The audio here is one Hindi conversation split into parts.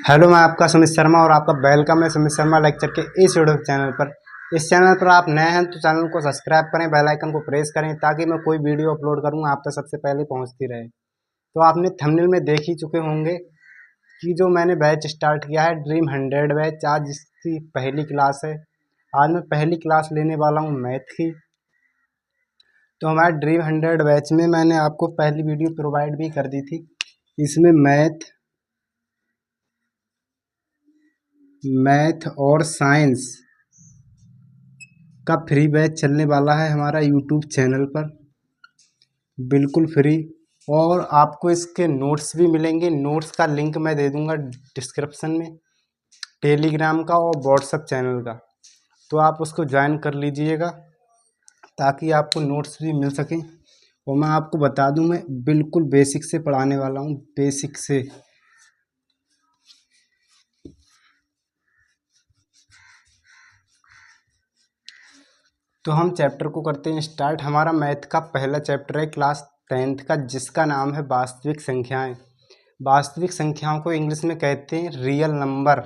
हेलो, मैं आपका सुमित शर्मा और आपका वेलकम है सुमित शर्मा लेक्चर के इस यूट्यूब चैनल पर। इस चैनल पर आप नए हैं तो चैनल को सब्सक्राइब करें, बेल आइकन को प्रेस करें ताकि मैं कोई वीडियो अपलोड करूंगा आप तक सबसे पहले पहुंचती रहे। तो आपने थंबनेल में देख ही चुके होंगे कि जो मैंने बैच स्टार्ट किया है ड्रीम 100 बैच। आज इसकी पहली क्लास है। आज मैं पहली क्लास लेने वाला हूँ मैथ की। तो हमारे ड्रीम 100 बैच में मैंने आपको पहली वीडियो प्रोवाइड भी कर दी थी। इसमें मैथ और साइंस का फ्री बैच चलने वाला है हमारा यूट्यूब चैनल पर, बिल्कुल फ्री। और आपको इसके नोट्स भी मिलेंगे। नोट्स का लिंक मैं दे दूंगा डिस्क्रिप्शन में, टेलीग्राम का और व्हाट्सएप चैनल का। तो आप उसको ज्वाइन कर लीजिएगा ताकि आपको नोट्स भी मिल सकें। और मैं आपको बता दूं, मैं बिल्कुल बेसिक से पढ़ाने वाला हूं, बेसिक से। तो हम चैप्टर को करते हैं स्टार्ट। हमारा मैथ का पहला चैप्टर है क्लास 10th का, जिसका नाम है वास्तविक संख्याएं। वास्तविक संख्याओं को इंग्लिश में कहते हैं रियल नंबर।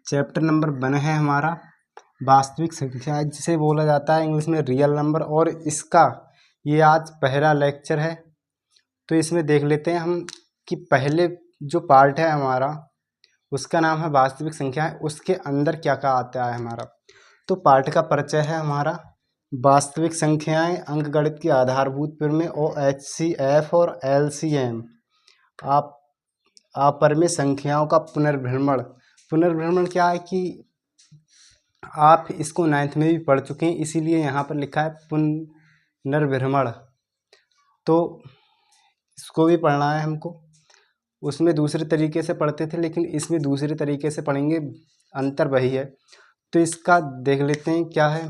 चैप्टर नंबर 1 है हमारा वास्तविक संख्या, जिसे बोला जाता है इंग्लिश में रियल नंबर। और इसका ये आज पहला लेक्चर है। तो इसमें देख लेते हैं हम कि पहले जो पार्ट है हमारा, उसका नाम है वास्तविक संख्याएं। उसके अंदर क्या क्या आता है हमारा। तो पाठ का परिचय है हमारा वास्तविक संख्याएं, अंकगणित की आधारभूत प्रमेय और HCF और LCM। आप अपरिमेय संख्याओं का पुनर्भ्रमण। पुनर्भ्रमण क्या है कि आप इसको 9th में भी पढ़ चुके हैं, इसीलिए यहाँ पर लिखा है पुनर्भ्रमण। तो इसको भी पढ़ना है हमको। उसमें दूसरे तरीके से पढ़ते थे, लेकिन इसमें दूसरे तरीके से पढ़ेंगे, अंतर वही है। तो इसका देख लेते हैं क्या है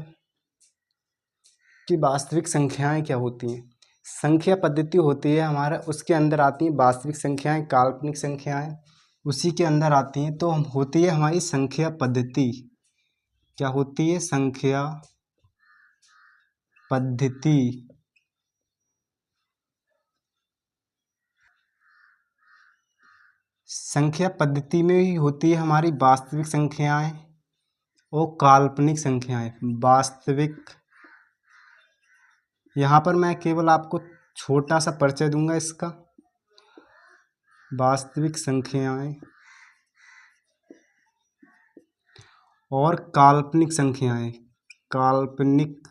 कि वास्तविक संख्याएं क्या होती हैं। संख्या पद्धति होती है हमारा, उसके अंदर आती हैं वास्तविक संख्याएं, काल्पनिक संख्याएं उसी के अंदर आती हैं। तो हम होती है हमारी संख्या पद्धति। क्या होती है? संख्या पद्धति। संख्या पद्धति में ही होती है हमारी वास्तविक संख्याएं और काल्पनिक संख्याएं। वास्तविक, यहाँ पर मैं केवल आपको छोटा सा परिचय दूंगा इसका। वास्तविक संख्याएं और काल्पनिक संख्याएं। काल्पनिक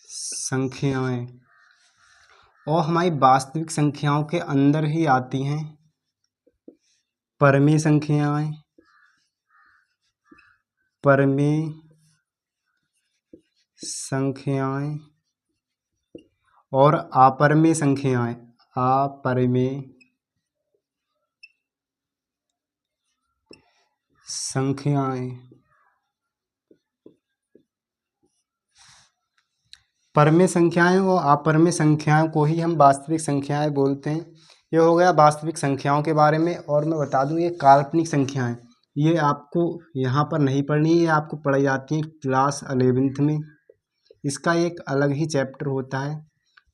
संख्याएं और हमारी वास्तविक संख्याओं के अंदर ही आती हैं परिमेय संख्याएं, परिमेय संख्याएं और अपरिमेय संख्याएं। अपरिमेय संख्याएं। परिमेय संख्याएं और अपरिमेय संख्याओं को ही हम वास्तविक संख्याएं बोलते हैं। ये हो गया वास्तविक संख्याओं के बारे में। और मैं बता दूं, ये काल्पनिक संख्याएं, ये आपको यहाँ पर नहीं पढ़नी है, ये आपको पढ़ाई जाती है क्लास 11th में। इसका एक अलग ही चैप्टर होता है,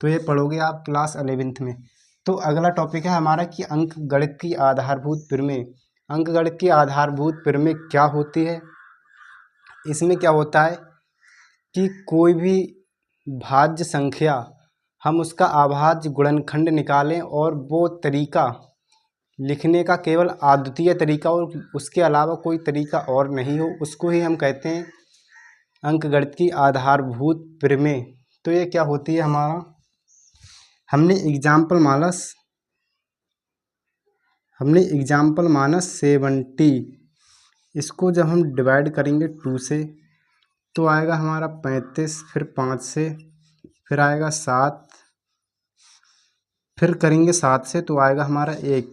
तो ये पढ़ोगे आप क्लास 11th में। तो अगला टॉपिक है हमारा कि अंकगणित की आधारभूत प्रमेय। अंकगणित की आधारभूत प्रमेय क्या होती है? इसमें क्या होता है कि कोई भी भाज्य संख्या, हम उसका अभाज्य गुणनखंड निकालें और वो तरीका लिखने का केवल अद्वितीय तरीका और उसके अलावा कोई तरीका और नहीं हो, उसको ही हम कहते हैं अंकगणित की आधारभूत प्रमेय। तो ये क्या होती है हमारा, हमने एग्जाम्पल मानस 70, इसको जब हम डिवाइड करेंगे 2 से तो आएगा हमारा 35, फिर 5 से, फिर आएगा 7, फिर करेंगे 7 से तो आएगा हमारा 1।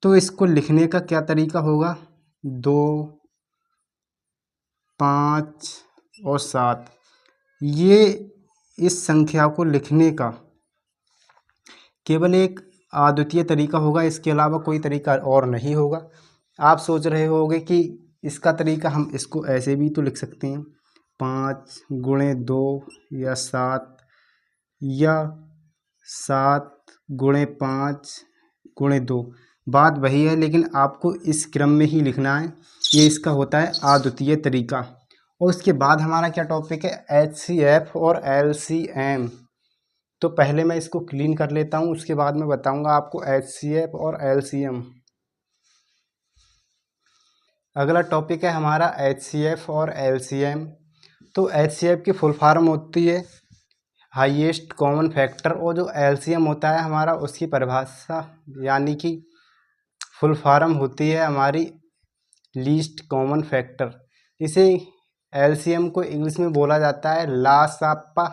तो इसको लिखने का क्या तरीका होगा? 2, 5 और 7। ये इस संख्या को लिखने का केवल एक अद्वितीय तरीका होगा, इसके अलावा कोई तरीका और नहीं होगा। आप सोच रहे होंगे कि इसका तरीका हम इसको ऐसे भी तो लिख सकते हैं, 5 × 2 या 7 या 7 × 5 × 2। बात वही है, लेकिन आपको इस क्रम में ही लिखना है। ये इसका होता है अद्वितीय तरीका। और उसके बाद हमारा क्या टॉपिक है, HCF और LCM। तो पहले मैं इसको क्लीन कर लेता हूँ, उसके बाद मैं बताऊंगा आपको HCF और LCM। अगला टॉपिक है हमारा HCF और LCM। तो HCF की फुल फॉर्म होती है हाईएस्ट कॉमन फैक्टर, और जो LCM होता है हमारा, उसकी परिभाषा यानी कि फुल फॉर्म होती है हमारी लीस्ट कॉमन फैक्टर। इसे LCM को इंग्लिश में बोला जाता है लासापा,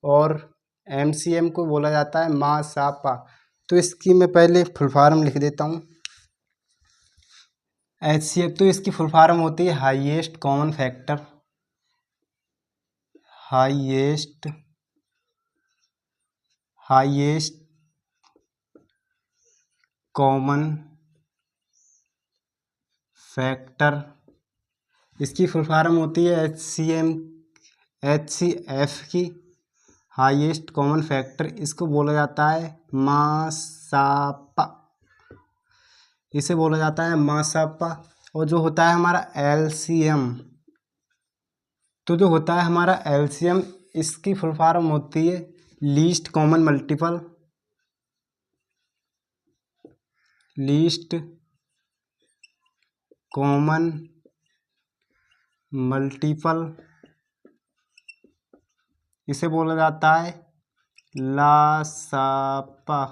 और MCM को बोला जाता है मासापा। तो इसकी मैं पहले फुल फॉर्म लिख देता हूँ। HCF तो इसकी फुल फॉर्म होती है highest common factor, highest common factor. इसकी फुल फॉर्म होती है HCF की हाईएस्ट कॉमन फैक्टर। इसको बोला जाता है मासापा, इसे बोला जाता है मासापा। और जो होता है हमारा LCM, तो जो होता है हमारा LCM, इसकी फुल फॉर्म होती है least common multiple, least common multiple. इसे बोला जाता है लासापा।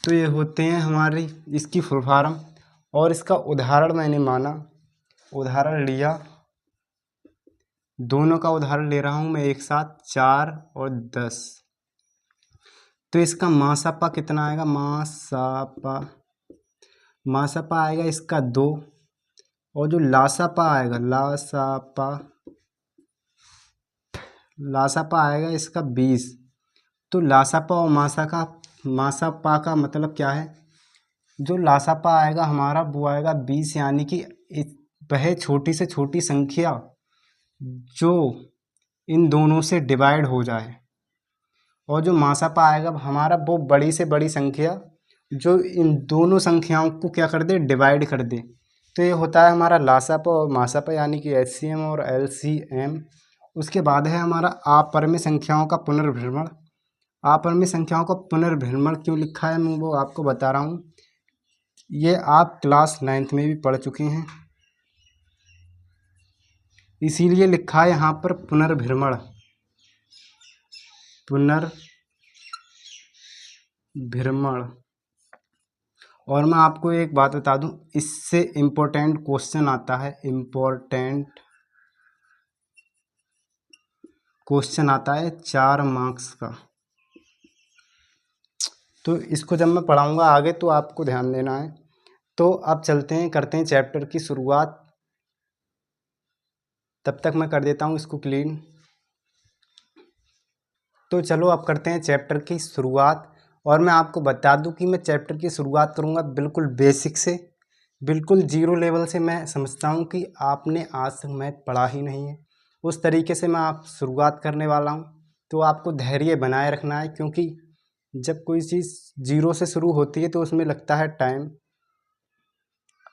तो ये होते हैं हमारी इसकी फुल फॉर्म। और इसका उदाहरण मैंने माना, उदाहरण लिया, दोनों का उदाहरण ले रहा हूँ मैं एक साथ, 4 और 10। तो इसका मासापा कितना आएगा, मासापा आएगा इसका 2। और जो लासापा आएगा, लासापा आएगा इसका 20। तो लासापा और मासापा का मतलब क्या है, जो लासापा आएगा हमारा वो आएगा 20, यानी कि वह छोटी से छोटी संख्या जो इन दोनों से डिवाइड हो जाए। और जो मासापा आएगा हमारा वो बड़ी से बड़ी संख्या जो इन दोनों संख्याओं को क्या कर दे, डिवाइड कर दे। तो ये होता है हमारा लासापा और मासापा, यानी कि HCM और LCM। उसके बाद है हमारा अपरिमेय संख्याओं का पुनर्भ्रमण। अपरिमेय संख्याओं का पुनर्भ्रमण क्यों लिखा है, मैं वो आपको बता रहा हूँ। ये आप क्लास 9th में भी पढ़ चुके हैं, इसीलिए लिखा है यहाँ पर पुनर्भ्रमण, पुनर्भ्रमण। और मैं आपको एक बात बता दूं, इससे इम्पोर्टेंट क्वेश्चन आता है, इम्पोर्टेंट क्वेश्चन आता है 4 मार्क्स का। तो इसको जब मैं पढ़ाऊंगा आगे तो आपको ध्यान देना है। तो अब चलते हैं, करते हैं चैप्टर की शुरुआत। तब तक मैं कर देता हूँ इसको क्लीन। तो चलो अब करते हैं चैप्टर की शुरुआत। और मैं आपको बता दूं कि मैं चैप्टर की शुरुआत करूंगा बिल्कुल बेसिक से, बिल्कुल जीरो लेवल से। मैं समझता हूं कि आपने आज तक मैथ पढ़ा ही नहीं है, उस तरीके से मैं आप शुरुआत करने वाला हूं। तो आपको धैर्य बनाए रखना है, क्योंकि जब कोई चीज़ जीरो से शुरू होती है तो उसमें लगता है टाइम।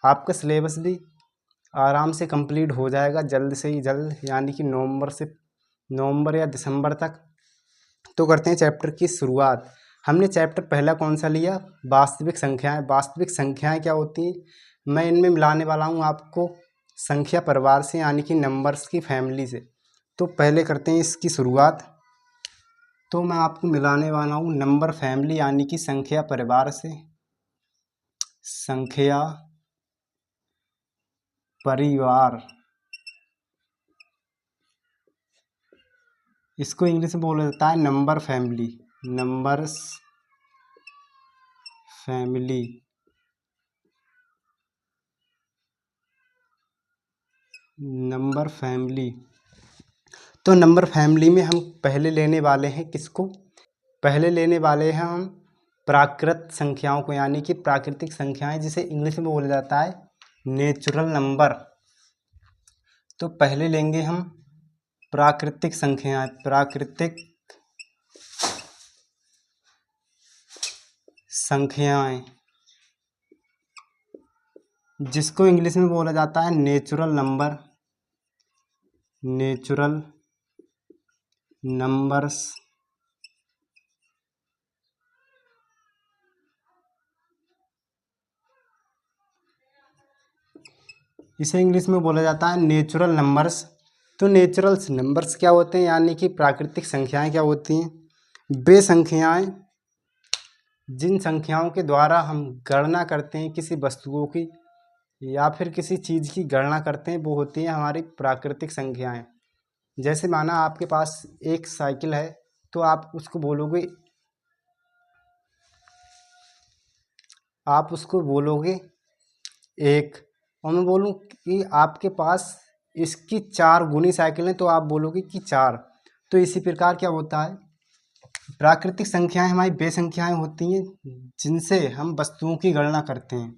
आपका सिलेबस भी आराम से कंप्लीट हो जाएगा जल्द से ही जल्द, यानी कि नवंबर या दिसंबर तक। तो करते हैं चैप्टर की शुरुआत। हमने चैप्टर पहला कौन सा लिया, वास्तविक संख्याएं। वास्तविक संख्याएं क्या होती हैं, मैं इनमें मिलाने वाला हूं आपको संख्या परिवार से, यानी कि नंबर्स की फैमिली से। तो पहले करते हैं इसकी शुरुआत। तो मैं आपको मिलाने वाला हूं नंबर फैमिली, यानी कि संख्या परिवार से, संख्या परिवार। इसको इंग्लिश में बोला जाता है number family, numbers family. Number family. तो नंबर फैमिली में हम पहले लेने वाले हैं किसको, पहले लेने वाले हैं हम प्राकृत संख्याओं को, यानी कि प्राकृतिक संख्याएं, जिसे इंग्लिश में बोला जाता है नेचुरल नंबर। तो पहले लेंगे हम प्राकृतिक संख्याएं, प्राकृतिक संख्याएं, जिसको इंग्लिश में बोला जाता है नेचुरल नंबर, नेचुरल नंबर्स। इसे इंग्लिश में बोला जाता है नेचुरल नंबर्स। तो नेचुरल नंबर्स क्या होते हैं, यानी कि प्राकृतिक संख्याएं क्या होती हैं? वे संख्याएं जिन संख्याओं के द्वारा हम गणना करते हैं किसी वस्तुओं की या फिर किसी चीज़ की गणना करते हैं, वो होती हैं हमारी प्राकृतिक संख्याएं। जैसे माना आपके पास एक साइकिल है, तो आप उसको बोलोगे एक, और मैं बोलूँ कि आपके पास इसकी 4 गुनी साइकिल है, तो आप बोलोगे कि 4। तो इसी प्रकार क्या होता है, प्राकृतिक संख्याएं हमारी वे संख्याएं होती हैं जिनसे हम वस्तुओं की गणना करते हैं।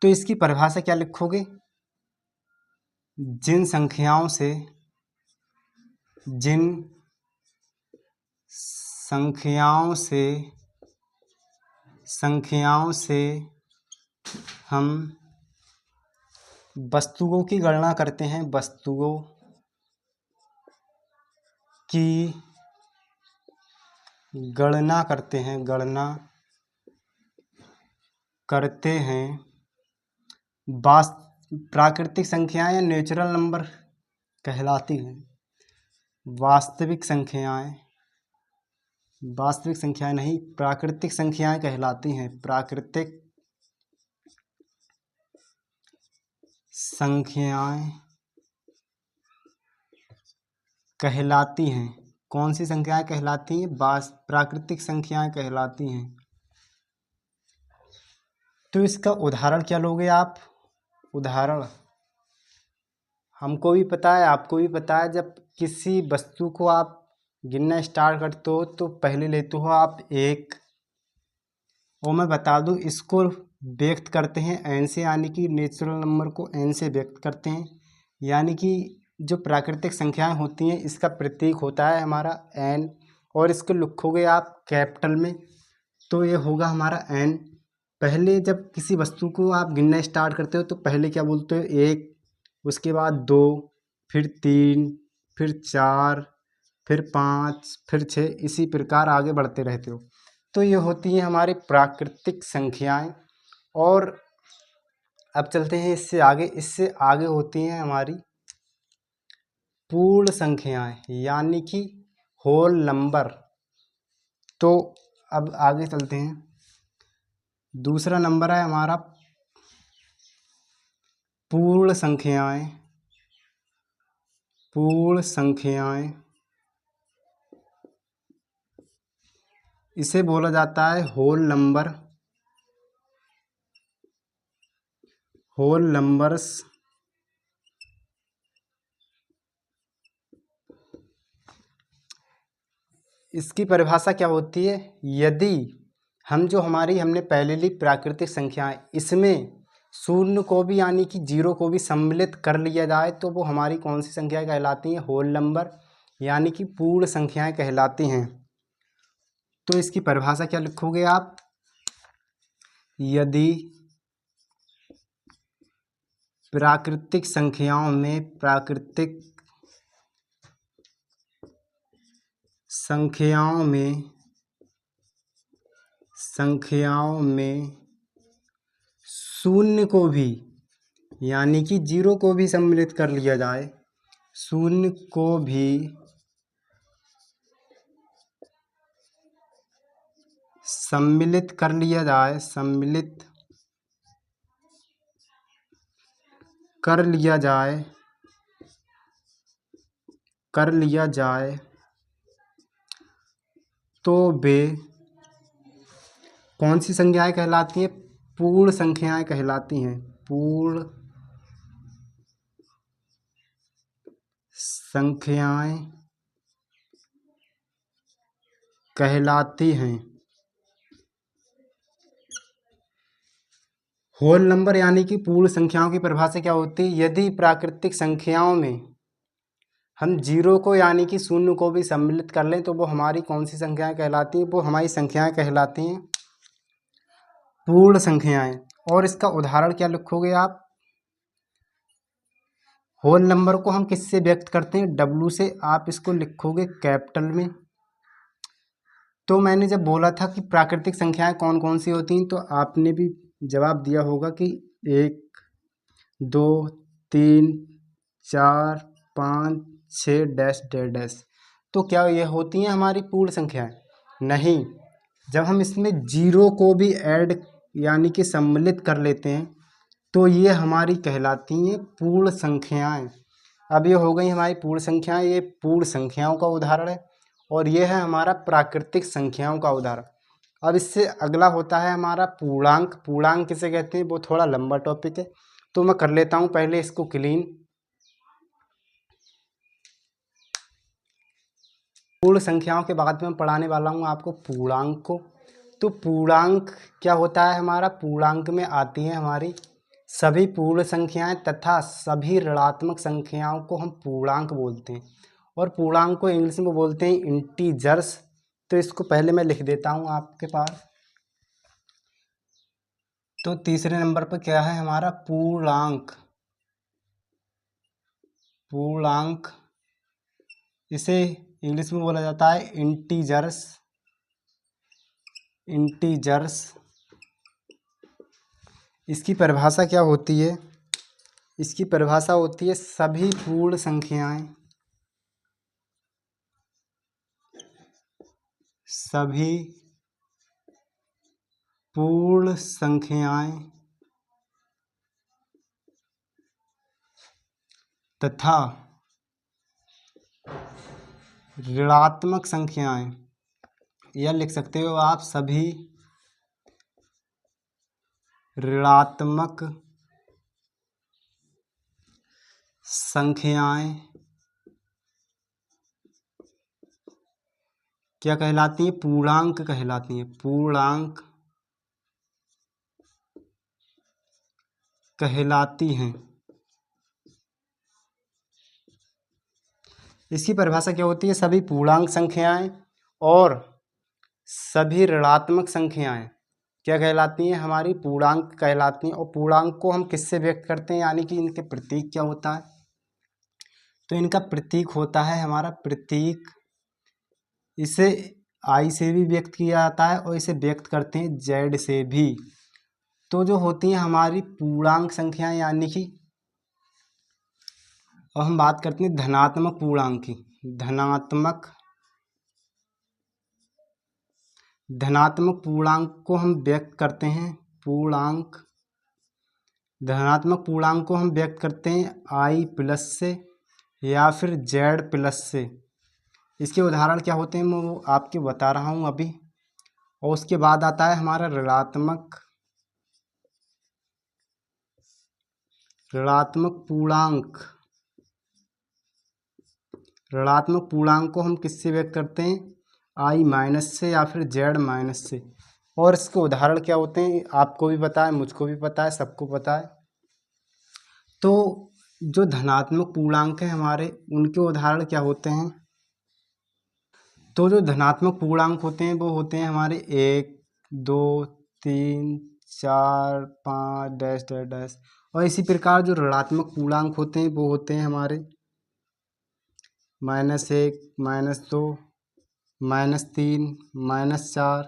तो इसकी परिभाषा क्या लिखोगे? जिन संख्याओं से हम वस्तुओं की गणना करते हैं, वस्तुओं की गणना करते हैं प्राकृतिक संख्याएं या नेचुरल नंबर कहलाती हैं। वास्तविक संख्याएं नहीं, प्राकृतिक संख्याएं कहलाती हैं। प्राकृतिक संख्याएं कहलाती हैं। कौन सी संख्याएं कहलाती हैं? प्राकृतिक संख्याएं कहलाती हैं। तो इसका उदाहरण क्या लोगे आप? उदाहरण हमको भी पता है, आपको भी पता है, जब किसी वस्तु को आप गिनना स्टार्ट करते हो तो पहले लेते हो आप 1, और मैं बता दूं इसको व्यक्त करते हैं n से, यानी कि नेचुरल नंबर को n से व्यक्त करते हैं। यानी कि जो प्राकृतिक संख्याएं होती हैं इसका प्रतीक होता है हमारा n, और इसको लिखोगे आप कैपिटल में, तो ये होगा हमारा n। पहले जब किसी वस्तु को आप गिनना स्टार्ट करते हो तो पहले क्या बोलते हो? 1, उसके बाद 2, फिर 3, फिर 4, फिर 5, फिर 6, इसी प्रकार आगे बढ़ते रहते हो। तो ये होती हैं हमारी प्राकृतिक संख्याएं। और अब चलते हैं इससे आगे होती हैं हमारी पूर्ण संख्याएं, यानी कि होल नंबर। तो अब आगे चलते हैं। दूसरा नंबर है हमारा पूर्ण संख्याएं। इसे बोला जाता है होल नंबर्स। इसकी परिभाषा क्या होती है? यदि हमने पहले ली प्राकृतिक संख्याएं, इसमें 0 को भी यानी कि 0 को भी सम्मिलित कर लिया जाए तो वो हमारी कौन सी संख्या कहलाती हैं? होल नंबर, यानी कि पूर्ण संख्याएं कहलाती हैं। तो इसकी परिभाषा क्या लिखोगे आप? यदि प्राकृतिक संख्याओं में 0 को भी यानी कि 0 को भी सम्मिलित कर लिया जाए, 0 को भी सम्मिलित कर लिया जाए तो वे कौन सी संख्याएं कहलाती हैं? पूर्ण संख्याएं कहलाती हैं। पूर्ण संख्याएं कहलाती हैं। होल नंबर यानी कि पूर्ण संख्याओं की परिभाषा क्या होती है? यदि प्राकृतिक संख्याओं में हम जीरो को यानी कि शून्य को भी सम्मिलित कर लें तो वो हमारी कौन सी संख्याएं कहलाती हैं? वो हमारी संख्याएं कहलाती हैं पूर्ण संख्याएं। और इसका उदाहरण क्या लिखोगे आप? होल नंबर को हम किससे व्यक्त करते हैं? डब्लू से। आप इसको लिखोगे कैपिटल में। तो मैंने जब बोला था कि प्राकृतिक संख्याएं कौन कौन सी होती हैं, तो आपने भी जवाब दिया होगा कि 1 2 3 4 5 6 डैश डैश डैश। तो क्या ये होती हैं हमारी पूर्ण संख्याएं? नहीं। जब हम इसमें जीरो को भी ऐड यानी कि सम्मिलित कर लेते हैं तो ये हमारी कहलाती हैं पूर्ण संख्याएं। अब ये हो गई हमारी पूर्ण संख्याएं, ये पूर्ण संख्याओं का उदाहरण है। और ये है हमारा प्राकृतिक संख्याओं का उदाहरण। अब इससे अगला होता है हमारा पूर्णांक। पूर्णांक किसे कहते हैं? वो थोड़ा लंबा टॉपिक है, तो मैं कर लेता हूँ पहले इसको क्लीन। पूर्ण संख्याओं के बाद में पढ़ाने वाला हूँ आपको पूर्णांक को। तो पूर्णांक क्या होता है हमारा? पूर्णांक में आती हैं हमारी सभी पूर्ण संख्याएं तथा सभी ऋणात्मक संख्याओं को हम पूर्णांक बोलते हैं। और पूर्णांक को इंग्लिश में बोलते हैं इंटीजर्स। तो इसको पहले मैं लिख देता हूँ आपके पास। तो तीसरे नंबर पर क्या है हमारा? पूर्णांक। पूर्णांक इसे इंग्लिश में बोला जाता है इंटीजर्स। इंटीजर्स। इसकी परिभाषा क्या होती है? इसकी परिभाषा होती है सभी पूर्ण संख्याएं, सभी पूर्ण संख्याएं तथा ऋणात्मक संख्याएं, या लिख सकते हो आप सभी ऋणात्मक संख्याएं क्या कहलाती हैं? पूर्णांक कहलाती हैं। पूर्णांक कहलाती हैं। इसकी परिभाषा क्या होती है? सभी पूर्णांक संख्याएं और सभी ऋणात्मक संख्याएं क्या कहलाती हैं? हमारी पूर्णांक कहलाती हैं। और पूर्णांक को हम किससे व्यक्त करते हैं, यानी कि इनके प्रतीक क्या होता है? तो इनका प्रतीक होता है हमारा प्रतीक। इसे आई से भी व्यक्त किया जाता है और इसे व्यक्त करते हैं जेड से भी। तो जो होती हैं हमारी पूर्णांक संख्याएं यानी कि, अब हम बात करते हैं धनात्मक पूर्णांक की। धनात्मक पूर्णांक को हम व्यक्त करते हैं धनात्मक पूर्णांक को हम व्यक्त करते हैं आई प्लस से या फिर जेड प्लस से। इसके उदाहरण क्या होते हैं मैं वो आपको बता रहा हूँ अभी। और उसके बाद आता है हमारा ऋणात्मक पूर्णांक। ऋणात्मक पूर्णांक को हम किससे व्यक्त करते हैं? आई माइनस से या फिर जेड माइनस से। और इसके उदाहरण क्या होते हैं आपको भी पता है, मुझको भी पता है, सबको पता है। तो जो धनात्मक पूर्णांक है हमारे, उनके उदाहरण क्या होते हैं? तो जो धनात्मक पूर्णांक होते हैं वो होते हैं हमारे 1 2 3 4 5 डैश डैश डैश। और इसी प्रकार जो ऋणात्मक पूर्णांक होते हैं वो होते हैं हमारे -1 -2 -3 -4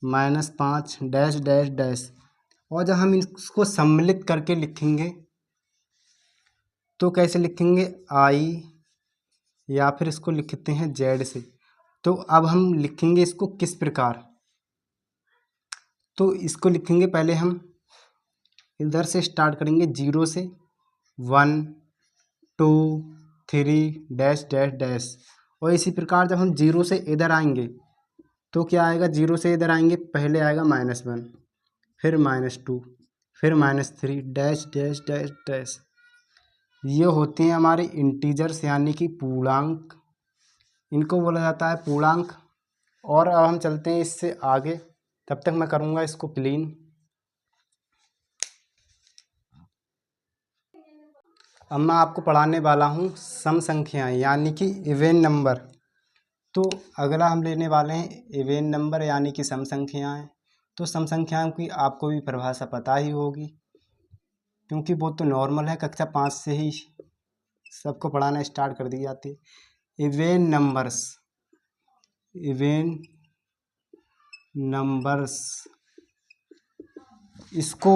-5 डैश डैश डैश। और जब हम इसको सम्मिलित करके लिखेंगे तो कैसे लिखेंगे? आई या फिर इसको लिखते हैं जेड से। तो अब हम लिखेंगे इसको किस प्रकार? तो इसको लिखेंगे पहले हम इधर से स्टार्ट करेंगे 0 से 1 2 3 डैश डैश डैश। और इसी प्रकार जब हम 0 से इधर आएंगे तो क्या आएगा? 0 से इधर आएंगे पहले आएगा -1, फिर -2, फिर -3 डैश डैश डैश डैश। ये होते हैं हमारे इंटीजर्स यानी कि पूर्णांक। इनको बोला जाता है पूर्णांक। और अब हम चलते हैं इससे आगे। तब तक मैं करूँगा इसको क्लीन। अब मैं आपको पढ़ाने वाला हूँ सम संख्याएं यानी कि इवेन नंबर। तो अगला हम लेने वाले हैं इवेन नंबर यानी कि सम संख्याएं। तो सम संख्याओं की आपको भी परिभाषा पता ही होगी, क्योंकि वो तो नॉर्मल है, कक्षा 5 से ही सबको पढ़ाना स्टार्ट कर दी जाती है। इवेन नंबर्स, इवेन नंबर्स, इसको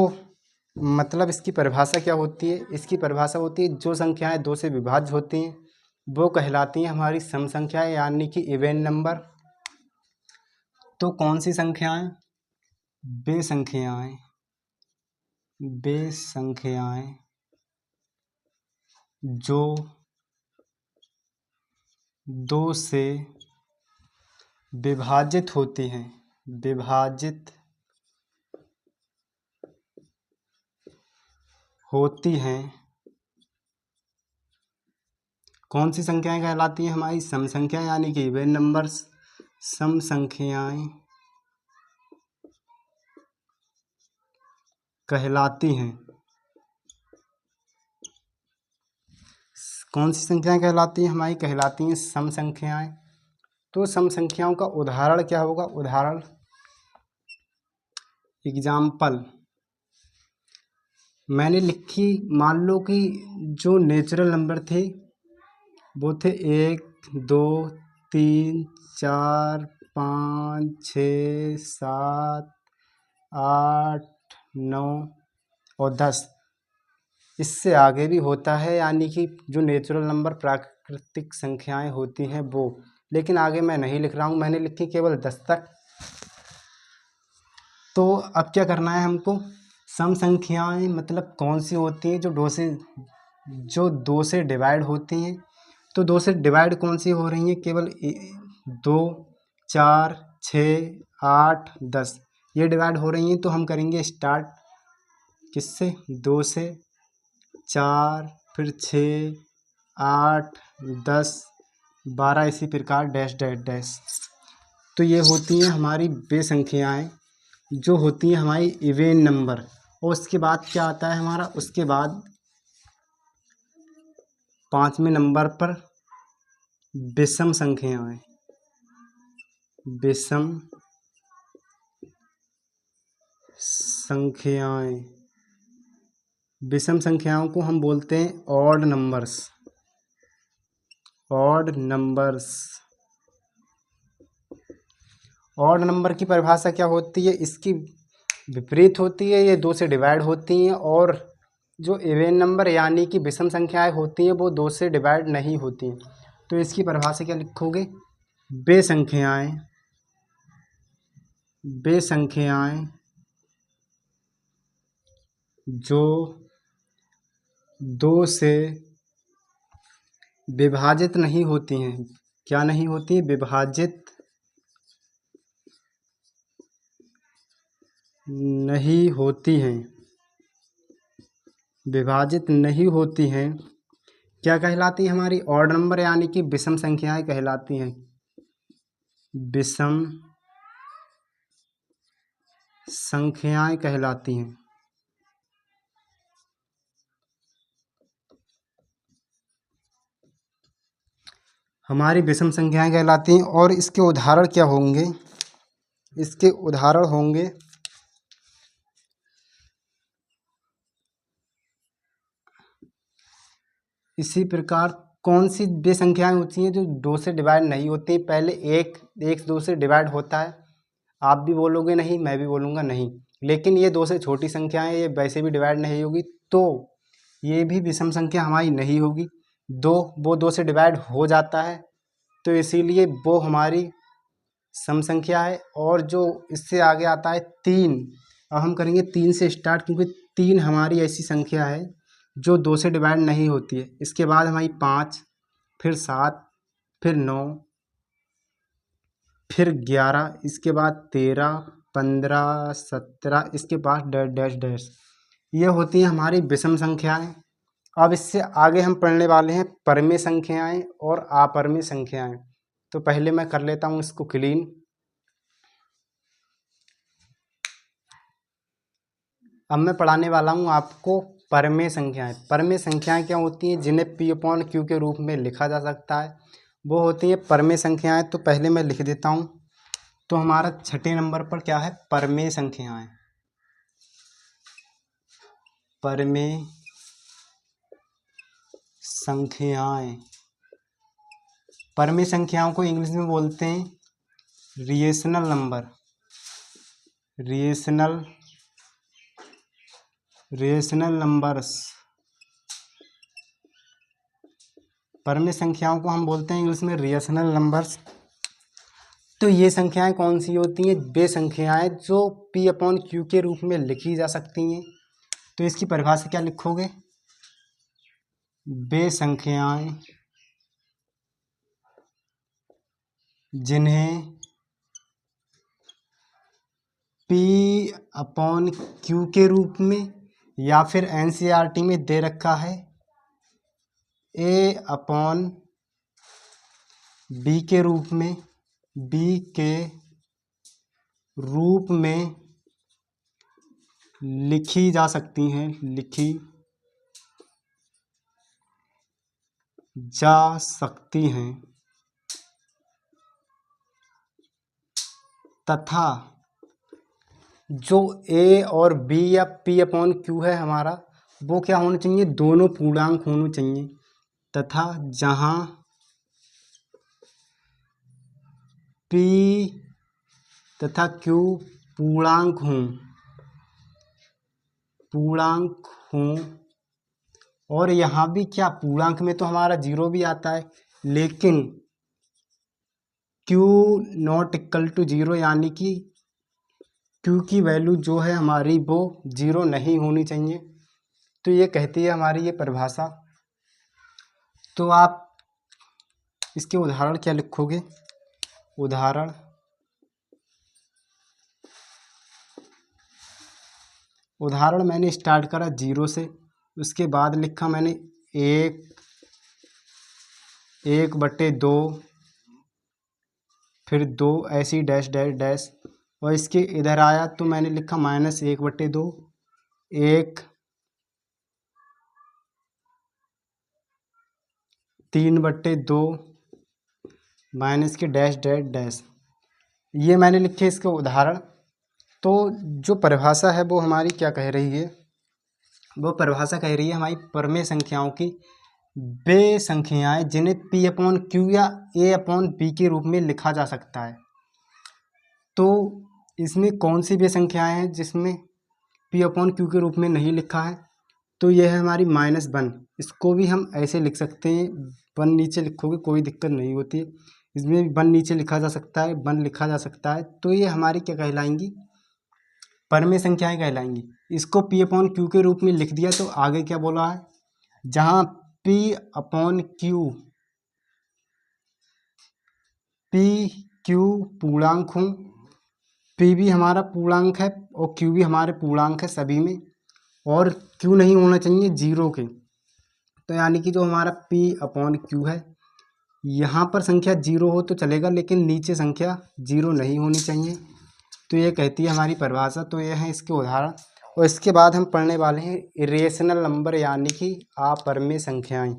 मतलब इसकी परिभाषा क्या होती है? इसकी परिभाषा होती है जो संख्याएं 2 से विभाज्य होती हैं वो कहलाती हैं हमारी सम संख्याएं यानी कि इवेन नंबर। तो कौन सी संख्याएं? वे संख्याएं, वे संख्याएं जो 2 से विभाजित होती हैं, विभाजित होती हैं। कौन सी संख्याएं कहलाती हैं? हमारी सम संख्या यानी कि इवेन नंबर्स। सम संख्याएं कहलाती हैं। कौन सी संख्याएं कहलाती हैं? हमारी कहलाती हैं सम संख्याएं। तो सम संख्याओं का उदाहरण क्या होगा? उदाहरण, एग्जाम्पल मैंने लिखी, मान लो कि जो नेचुरल नंबर थे वो थे 1, 2, 3, 4, 5, 6, 7, 8, 9 और 10। इससे आगे भी होता है, यानी कि जो नेचुरल नंबर प्राकृतिक संख्याएं होती हैं वो, लेकिन आगे मैं नहीं लिख रहा हूँ, मैंने लिखी केवल 10 तक। तो अब क्या करना है हमको? सम संख्याएं मतलब कौन सी होती हैं? जो दो से डिवाइड होती हैं। तो 2 से डिवाइड कौन सी हो रही हैं? केवल 2, 4, 6, 8, 10 ये डिवाइड हो रही हैं। तो हम करेंगे स्टार्ट किससे? 2 से, 4, फिर 6, 8, 10, 12, इसी प्रकार डैश डैश डैश। तो ये होती हैं हमारी वे संख्याएं जो होती हैं हमारी इवेन नंबर। और उसके बाद क्या आता है हमारा? उसके बाद 5वें नंबर पर विषम संख्याएं, विषम संख्याएं। विषम संख्याओं को हम बोलते हैं odd numbers, odd numbers. Odd number की परिभाषा क्या होती है? इसकी विपरीत होती है, ये 2 से डिवाइड होती हैं। और जो इवेन नंबर यानी कि विषम संख्याएं होती हैं वो 2 से डिवाइड नहीं होती हैं। तो इसकी परिभाषा क्या लिखोगे? वे संख्याएं, वे संख्याएं जो 2 से विभाजित नहीं होती हैं। क्या नहीं होती? विभाजित नहीं होती हैं, विभाजित नहीं होती हैं। क्या कहलाती है? हमारी ऑड नंबर यानी कि विषम संख्याएं कहलाती हैं, विषम संख्याएं कहलाती हैं। हमारी विषम संख्याएं कहलाती हैं। और इसके उदाहरण क्या होंगे? इसके उदाहरण होंगे इसी प्रकार। कौन सी वे संख्याएं होती हैं जो 2 से डिवाइड नहीं होती? पहले एक 2 से डिवाइड होता है। आप भी बोलोगे नहीं, मैं भी बोलूँगा नहीं, लेकिन ये 2 से छोटी संख्याएं, ये वैसे भी डिवाइड नहीं होगी, तो ये भी विषम संख्या हमारी नहीं होगी। वो 2 से डिवाइड हो जाता है, तो इसीलिए वो हमारी सम संख्या है। और जो इससे आगे आता है 3, अब हम करेंगे 3 से स्टार्ट, क्योंकि 3 हमारी ऐसी संख्या है जो 2 से डिवाइड नहीं होती है। इसके बाद हमारी 5, फिर 7, फिर 9, फिर 11, इसके बाद 13, 15, 17, इसके बाद डैश डैश डैश। ये होती हैं हमारी विषम संख्याएं। अब इससे आगे हम पढ़ने वाले हैं परमेय संख्याएं और अपरमेय संख्याएं। तो पहले मैं कर लेता हूँ इसको क्लीन। अब मैं पढ़ाने वाला हूँ आपको परमेय संख्याएं। परमेय संख्याएं क्या होती हैं? जिन्हें P अपॉन Q के रूप में लिखा जा सकता है, वो होती हैं परमेय संख्याएं। तो पहले मैं लिख देता हूँ। तो हमारा छठे नंबर पर क्या है? परमेय संख्याएं। परमेय संख्याएं। परमेय संख्याओं को इंग्लिश में बोलते हैं रिएशनल नंबर। Rational numbers. परमेय संख्याओं को हम बोलते हैं इंग्लिश में रेशनल नंबर्स। तो ये संख्याएं कौन सी होती हैं? वे संख्याएं जो P अपॉन Q के रूप में लिखी जा सकती हैं। तो इसकी परिभाषा क्या लिखोगे? वे संख्याएं जिन्हें P अपॉन Q के रूप में, या फिर NCERT में दे रखा है A अपॉन B के रूप में, B के रूप में लिखी जा सकती हैं, लिखी जा सकती हैं, तथा जो A और B या P अपॉन Q है हमारा, वो क्या होना चाहिए? दोनों पूर्णांक होने चाहिए। तथा जहाँ P तथा Q पूर्णांक हों, और यहाँ भी क्या पूर्णांक में तो हमारा 0 भी आता है, लेकिन Q नॉट इक्वल टू 0, यानी कि Q की वैल्यू जो है हमारी वो 0 नहीं होनी चाहिए। तो ये कहती है हमारी ये परिभाषा। तो आप इसके उदाहरण क्या लिखोगे? उदाहरण मैंने स्टार्ट करा 0 से, उसके बाद लिखा मैंने 1/2, फिर 2, ऐसी डैश डैश डैश, और इसके इधर आया तो मैंने लिखा -1/2, 1, 3/2, माइनस के डैश डैश डैश। ये मैंने लिखे इसके उदाहरण। तो जो परिभाषा है वो हमारी क्या कह रही है? वो परिभाषा कह रही है हमारी परमेय संख्याओं की वे संख्याएं जिन्हें P अपॉन Q या A अपॉन B के रूप में लिखा जा सकता है। तो इसमें कौन सी वे संख्याएं हैं जिसमें P अपॉन Q के रूप में नहीं लिखा है? तो यह है हमारी -1। इसको भी हम ऐसे लिख सकते हैं, 1 नीचे लिखोगे कोई दिक्कत नहीं होती। इसमें भी 1 नीचे लिखा जा सकता है, 1 लिखा जा सकता है। तो ये हमारी क्या कहलाएंगी? परमेय संख्याएं कहलाएंगी। इसको P अपॉन Q के रूप में लिख दिया। तो आगे क्या बोला है? जहाँ P अपॉन Q पूर्णांक हों, P भी हमारा पूर्णांक है और Q भी हमारे पूर्णांक है सभी में, और Q नहीं होना चाहिए 0 के। तो यानी कि जो हमारा P अपॉन Q है, यहाँ पर संख्या 0 हो तो चलेगा, लेकिन नीचे संख्या 0 नहीं होनी चाहिए। तो ये कहती है हमारी परिभाषा। तो ये है इसके उदाहरण। और इसके बाद हम पढ़ने वाले हैं इरेशनल नंबर, यानी कि अपरमेय संख्याएं।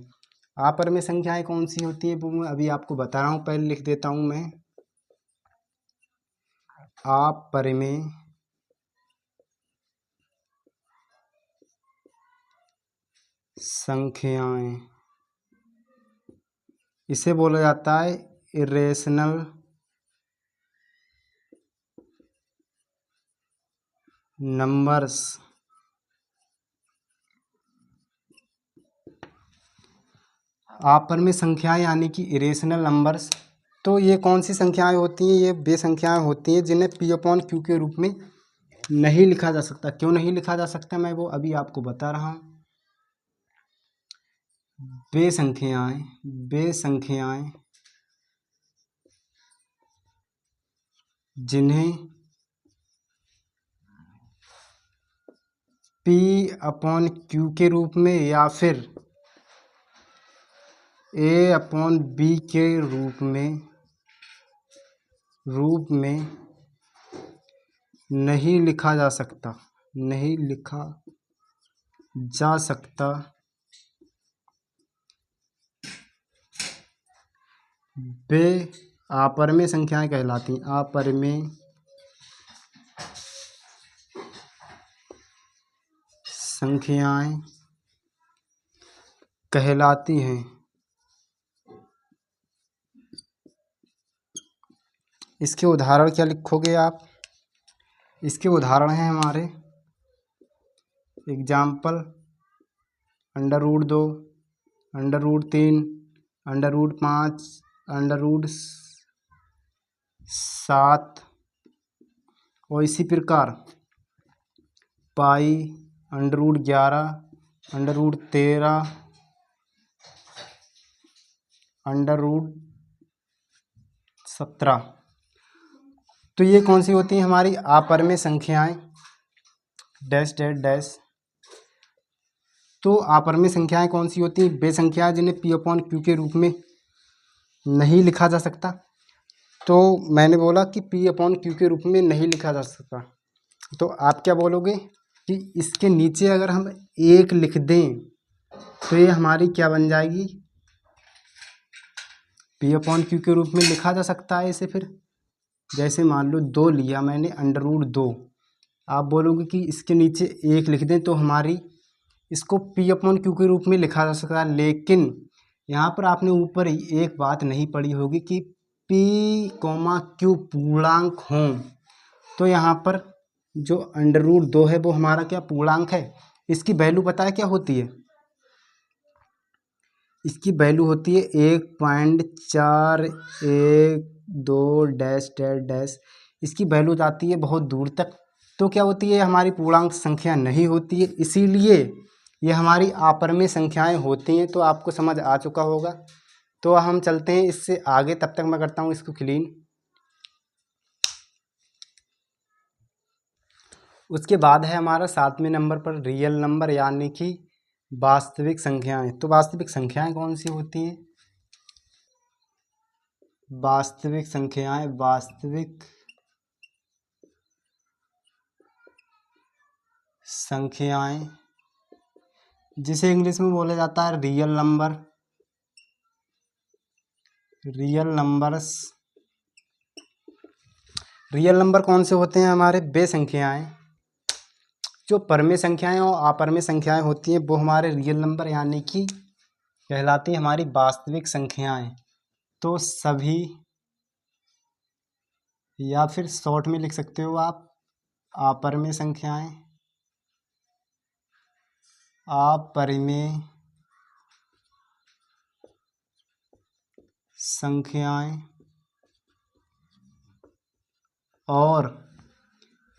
अपरमेय संख्याएं कौन सी होती हैं वो मैं अभी आपको बता रहा हूँ। पहले लिख देता हूँ मैं अपरमेय संख्याएं। इसे बोला जाता है इरेशनल नंबर्स। अपरमेय संख्याएं यानी कि इरेशनल नंबर्स। तो ये कौन सी संख्याएं होती हैं? ये वे संख्याएं होती हैं जिन्हें P अपॉन Q के रूप में नहीं लिखा जा सकता। क्यों नहीं लिखा जा सकता, मैं वो अभी आपको बता रहा हूँ। वे संख्याएं जिन्हें P अपॉन Q के रूप में या फिर A अपॉन B के रूप में नहीं लिखा जा सकता, नहीं लिखा जा सकता वे अपरिमेय संख्याएं कहलाती हैं। अपरिमेय संख्याएं कहलाती हैं। इसके उदाहरण क्या लिखोगे आप? इसके उदाहरण हैं हमारे एग्जाम्पल: √2, √3, √5, √7 और इसी प्रकार पाई, √11, √13, √17। तो ये कौन सी होती हैं हमारी अपरिमेय संख्याएं डैश डैश डैश। तो अपरिमेय संख्याएं कौन सी होती हैं? वे संख्याएं जिन्हें P/Q के रूप में नहीं लिखा जा सकता। तो मैंने बोला कि P/Q के रूप में नहीं लिखा जा सकता, तो आप क्या बोलोगे कि इसके नीचे अगर हम 1 लिख दें तो ये हमारी क्या बन जाएगी? P/Q के रूप में लिखा जा सकता है इसे। फिर जैसे मान लो 2 लिया मैंने, √2, आप बोलोगे कि इसके नीचे 1 लिख दें तो हमारी इसको P/Q के रूप में लिखा जा सकता है। लेकिन यहाँ पर आपने ऊपर ही एक बात नहीं पढ़ी होगी कि P/Q पूर्णांक हों, तो यहाँ पर जो √2 है वो हमारा क्या पूर्णांक है। इसकी वैल्यू पता है क्या होती है? इसकी वैल्यू होती है 1.412 डैश डैश डैश। इसकी वैल्यू जाती है बहुत दूर तक। तो क्या होती है? हमारी पूर्णांक संख्या नहीं होती है, इसीलिए ये हमारी अपरिमेय संख्याएं होती हैं। तो आपको समझ आ चुका होगा। तो हम चलते हैं इससे आगे, तब तक मैं करता हूँ इसको क्लीन। उसके बाद है हमारा 7वें नंबर पर रियल नंबर यानी कि वास्तविक संख्याएं। तो वास्तविक संख्याएं कौन सी होती हैं? वास्तविक संख्याएं, वास्तविक संख्याएं जिसे इंग्लिश में बोला जाता है real number, real numbers. Real number कौन से होते हैं हमारे? वे संख्याएं जो परिमेय संख्याएं और अपरिमेय संख्याएं होती हैं वो हमारे रियल नंबर यानी कि कहलाती हैं हमारी वास्तविक संख्याएं। तो सभी, या फिर शॉर्ट में लिख सकते हो आप, अपरिमेय संख्याएं, अपरिमेय संख्याएं और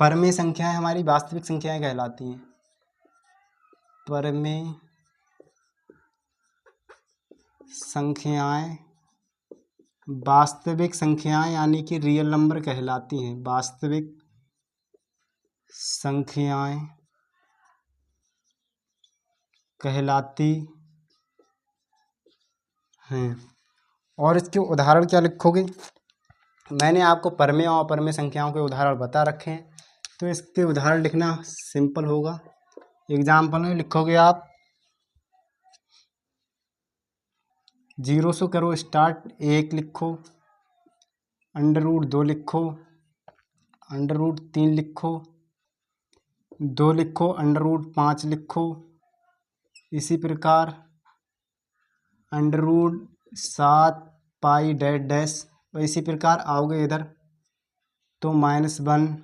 परिमेय संख्याएं हमारी वास्तविक संख्याएं कहलाती हैं। परिमेय संख्याएं वास्तविक संख्याएं यानी कि रियल नंबर कहलाती हैं। वास्तविक संख्याएं कहलाती हैं। और इसके उदाहरण क्या लिखोगे? मैंने आपको परिमेय और अपरिमेय संख्याओं के उदाहरण बता रखे हैं, तो इसके उदाहरण लिखना सिंपल होगा। एग्जाम्पल में लिखोगे आप 0 से करो स्टार्ट, 1 लिखो, √2 लिखो, √3 लिखो, 2 लिखो, √5 लिखो, इसी प्रकार √7 पाई डैश डैश। और इसी प्रकार आओगे इधर तो -1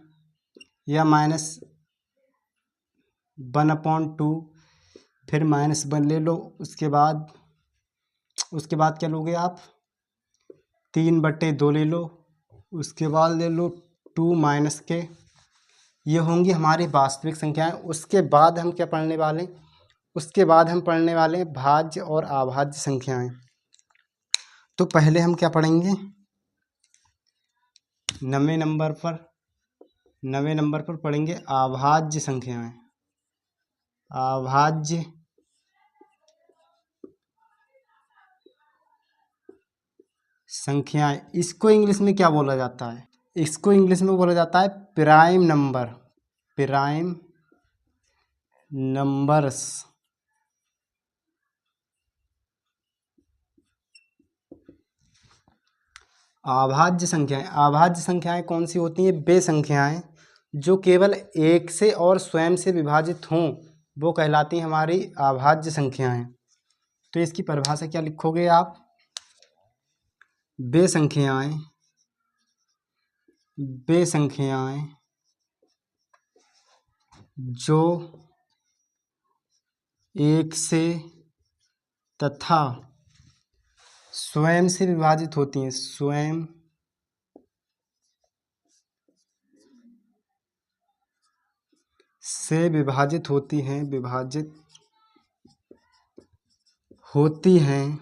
या -1/2, फिर -1 ले लो। उसके बाद क्या लोगे आप? 3/2 ले लो। उसके बाद ले लो 2 माइनस के। ये होंगी हमारी वास्तविक संख्याएं। उसके बाद हम क्या पढ़ने वाले हैं? उसके बाद हम पढ़ने वाले हैं भाज्य और अभाज्य संख्याएं। तो पहले हम क्या पढ़ेंगे? 9वें नंबर पर पढ़ेंगे अभाज्य संख्याएं। अभाज्य संख्याएं, इसको इंग्लिश में क्या बोला जाता है? इसको इंग्लिश में बोला जाता है प्राइम नंबर। प्राइम नंबर्स अभाज्य संख्याएं। अभाज्य संख्याएं कौन सी होती हैं? वे संख्याएं जो केवल एक से और स्वयं से विभाजित हों वो कहलाती हैं हमारी अभाज्य संख्याएं। तो इसकी परिभाषा क्या लिखोगे आप? वे संख्याएं जो एक से तथा स्वयं से विभाजित होती हैं, स्वयं से विभाजित होती हैं,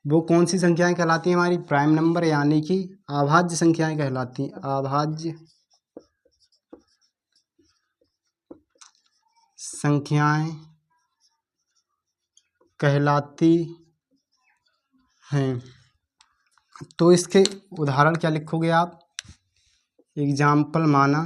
वो कौन सी संख्याएं कहलाती हैं? हमारी प्राइम नंबर यानी कि अभाज्य संख्याएं कहलाती हैं। अभाज्य संख्याएं कहलाती हैं। तो इसके उदाहरण क्या लिखोगे आप? एग्जाम्पल माना,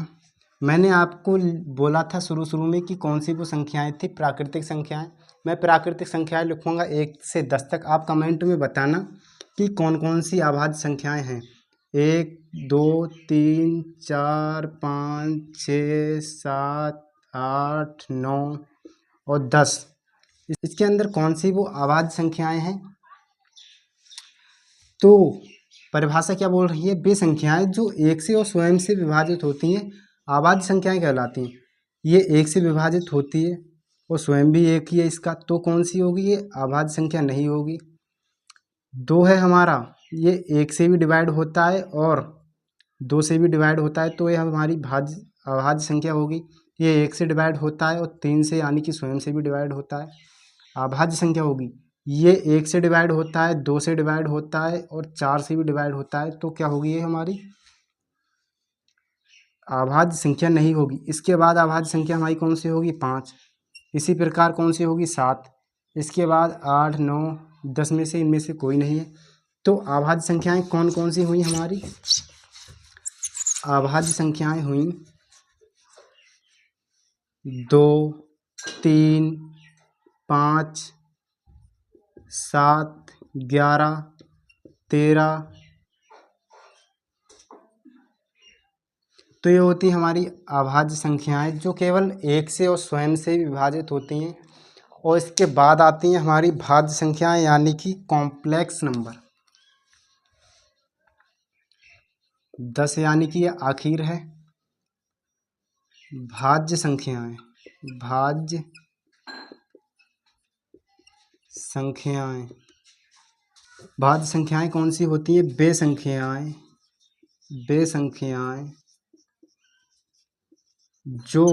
मैंने आपको बोला था शुरू में कि कौन सी वो संख्याएं थी, प्राकृतिक संख्याएं। मैं प्राकृतिक संख्याएं लिखूंगा 1 से 10 तक। आप कमेंट में बताना कि कौन कौन सी अभाज्य संख्याएं हैं। 1 2 3 4 5 6 7 8 9 और 10। इसके अंदर कौन सी वो अभाज्य संख्याएं हैं? तो परिभाषा क्या बोल रही है? वे संख्याएं जो एक से और स्वयं से विभाजित होती हैं अभाज्य संख्याएं कहलाती हैं। ये एक से विभाजित होती है और स्वयं भी एक ही है इसका, तो कौन सी होगी? ये अभाज्य संख्या नहीं होगी। 2 है हमारा, ये 1 से भी डिवाइड होता है और 2 से भी डिवाइड होता है, तो ये हमारी अभाज्य संख्या होगी। ये 1 से डिवाइड होता है और 3 से यानी कि स्वयं से भी डिवाइड होता है, अभाज्य संख्या होगी। ये 1 से डिवाइड होता है, 2 से डिवाइड होता है और 4 से भी डिवाइड होता है, तो क्या होगी? ये हमारी अभाज्य संख्या नहीं होगी। इसके बाद अभाज्य संख्या हमारी कौन सी होगी? 5। इसी प्रकार कौन सी होगी? 7। इसके बाद 8 9 10 में से इनमें से कोई नहीं है। तो अभाज्य संख्याएं कौन कौन सी हुई हमारी? अभाज्य संख्याएं हुई 2 3 5 7 11 13। तो ये होती हमारी अभाज्य संख्याएं जो केवल एक से और स्वयं से विभाजित होती हैं। और इसके बाद आती हैं हमारी भाज्य संख्याएं यानी कि कॉम्प्लेक्स नंबर। 10 यानी कि ये आखिर है। भाज्य संख्याएं भाज्य संख्याएं कौन सी होती हैं? वे संख्याएं जो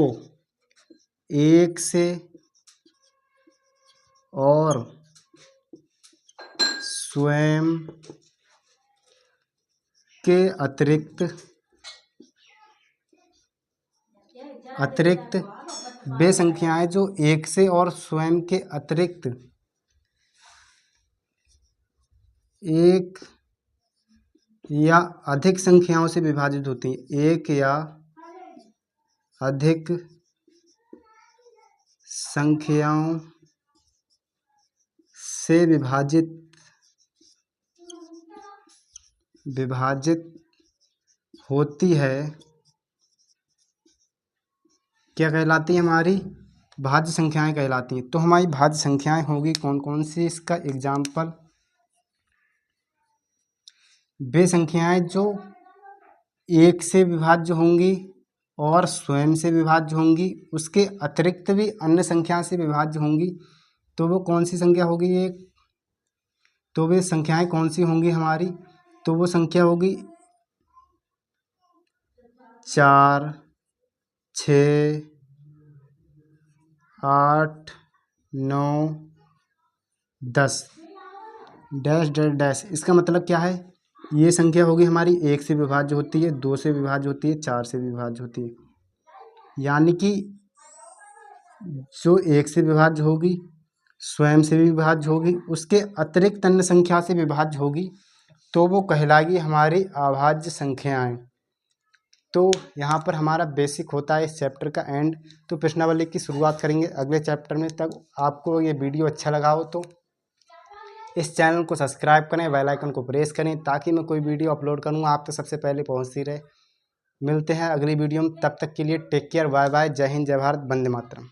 एक से और स्वयं के अतिरिक्त वे संख्याएं जो एक से और स्वयं के अतिरिक्त एक या अधिक संख्याओं से विभाजित होती हैं। एक या अधिक संख्याओं से विभाजित होती है, क्या कहलाती है? हमारी भाज्य संख्याएं कहलाती हैं। तो हमारी भाज्य संख्याएं होगी कौन कौन सी? इसका एग्जाम्पल, वे संख्याएं जो एक से विभाज्य होंगी और स्वयं से विभाज्य होंगी, उसके अतिरिक्त भी अन्य संख्या से विभाज्य होंगी, तो वो कौन सी संख्या होगी? एक तो वे संख्याएं कौन सी होंगी हमारी? तो वो संख्या होगी 4 6 8 9 10 डैश डैश डैश। इसका मतलब क्या है? ये संख्या होगी हमारी 1 से विभाज्य होती है, 2 से विभाज्य होती है, 4 से विभाज्य होती है। यानी कि जो 1 से विभाज्य होगी, स्वयं से भी विभाज्य होगी, उसके अतिरिक्त अन्य संख्या से विभाज्य होगी, तो वो कहलाएगी हमारी अभाज्य संख्याएं। तो यहाँ पर हमारा बेसिक होता है इस चैप्टर का एंड। तो प्रश्नावली की शुरुआत करेंगे अगले चैप्टर में। तक आपको ये वीडियो अच्छा लगा हो तो इस चैनल को सब्सक्राइब करें, बेल आइकन को प्रेस करें, ताकि मैं कोई वीडियो अपलोड करूँ आप तो सबसे पहले पहुँचती रहे। मिलते हैं अगली वीडियो में, तब तक के लिए टेक केयर, बाय बाय, जय हिंद, जय भारत, वंदे मातरम।